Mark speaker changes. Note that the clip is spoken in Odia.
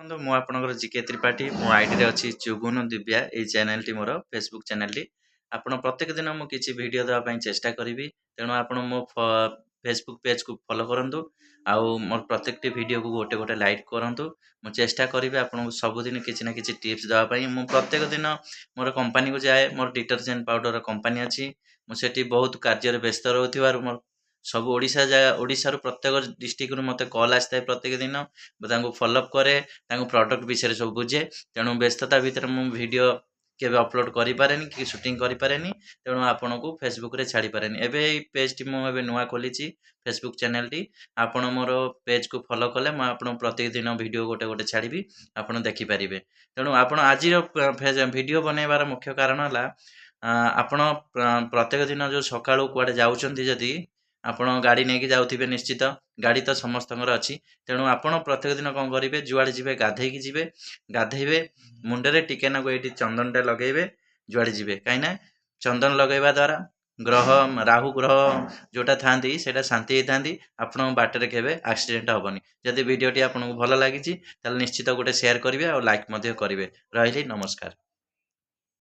Speaker 1: ବନ୍ଧୁ ମୁଁ ଆପଣଙ୍କର ଜିକେ ତ୍ରିପାଠୀ ମୋ ଆଇଡିରେ ଅଛି ଚୁଗୁନ ଦିବ୍ୟା ଏଇ ଚ୍ୟାନେଲଟି ମୋର ଫେସବୁକ୍ ଚ୍ୟାନେଲଟି ଆପଣ ପ୍ରତ୍ୟେକ ଦିନ ମୁଁ କିଛି ଭିଡ଼ିଓ ଦେବା ପାଇଁ ଚେଷ୍ଟା କରିବି ତେଣୁ ଆପଣ ମୋ ଫେସବୁକ୍ ପେଜକୁ ଫଲୋ କରନ୍ତୁ ଆଉ ମୋର ପ୍ରତ୍ୟେକଟି ଭିଡ଼ିଓକୁ ଗୋଟେ ଗୋଟେ ଲାଇକ୍ କରନ୍ତୁ ମୁଁ ଚେଷ୍ଟା କରିବି ଆପଣଙ୍କୁ ସବୁଦିନ କିଛି ନା କିଛି ଟିପ୍ସ ଦେବା ପାଇଁ ମୁଁ ପ୍ରତ୍ୟେକ ଦିନ ମୋର କମ୍ପାନୀକୁ ଯାଏ ମୋର ଡିଟରଜେଣ୍ଟ ପାଉଡ଼ର କମ୍ପାନୀ ଅଛି ମୁଁ ସେଠି ବହୁତ କାର୍ଯ୍ୟରେ ବ୍ୟସ୍ତ ରହୁଥିବାରୁ ମୋର ସବୁ ଓଡ଼ିଶାରୁ ପ୍ରତ୍ୟେକ ଡିଷ୍ଟ୍ରିକ୍ଟରୁ ମୋତେ କଲ୍ ଆସିଥାଏ ପ୍ରତ୍ୟେକ ଦିନ ମୁଁ ତାଙ୍କୁ ଫଲୋଅପ୍ କରେ ତାଙ୍କୁ ପ୍ରଡ଼କ୍ଟ ବିଷୟରେ ସବୁ ବୁଝେ ତେଣୁ ବ୍ୟସ୍ତତା ଭିତରେ ମୁଁ ଭିଡ଼ିଓ କେବେ ଅପଲୋଡ଼ କରିପାରେନି କି ସୁଟିଂ କରିପାରେନି ତେଣୁ ଆପଣଙ୍କୁ ଫେସବୁକ୍ରେ ଛାଡ଼ିପାରେନି ଏବେ ଏଇ ପେଜ୍ଟି ମୁଁ ଏବେ ନୂଆ ଖୋଲିଛି ଫେସବୁକ୍ ଚ୍ୟାନେଲଟି ଆପଣ ମୋର ପେଜ୍କୁ ଫଲୋ କଲେ ମୁଁ ଆପଣଙ୍କୁ ପ୍ରତ୍ୟେକ ଦିନ ଭିଡ଼ିଓ ଗୋଟେ ଗୋଟେ ଛାଡ଼ିବି ଆପଣ ଦେଖିପାରିବେ ତେଣୁ ଆପଣ ଆଜିର ଭିଡ଼ିଓ ବନେଇବାର ମୁଖ୍ୟ କାରଣ ହେଲା ଆପଣ ପ୍ରତ୍ୟେକ ଦିନ ଯେଉଁ ସକାଳୁ କୁଆଡ଼େ ଯାଉଛନ୍ତି ଯଦି ଆପଣ ଗାଡ଼ି ନେଇକି ଯାଉଥିବେ ନିଶ୍ଚିତ ଗାଡ଼ି ତ ସମସ୍ତଙ୍କର ଅଛି ତେଣୁ ଆପଣ ପ୍ରତ୍ୟେକ ଦିନ କ'ଣ କରିବେ ଯୁଆଡ଼େ ଯିବେ ଗାଧେଇକି ଯିବେ ଗାଧେଇବେ ମୁଣ୍ଡରେ ଟିକେ ନାକୁ ଏଇଠି ଚନ୍ଦନଟା ଲଗେଇବେ ଯୁଆଡ଼େ ଯିବେ କାହିଁକିନା ଚନ୍ଦନ ଲଗେଇବା ଦ୍ୱାରା ଗ୍ରହ ରାହୁ ଗ୍ରହ ଯେଉଁଟା ଥାଆନ୍ତି ସେଇଟା ଶାନ୍ତି ହେଇଥାନ୍ତି ଆପଣଙ୍କ ବାଟରେ କେବେ ଆକ୍ସିଡେଣ୍ଟ ହେବନି ଯଦି ଭିଡ଼ିଓଟି ଆପଣଙ୍କୁ ଭଲ ଲାଗିଛି ତାହେଲେ ନିଶ୍ଚିତ ଗୋଟେ ସେୟାର କରିବେ ଆଉ ଲାଇକ୍ ମଧ୍ୟ କରିବେ ରହିଲି ନମସ୍କାର।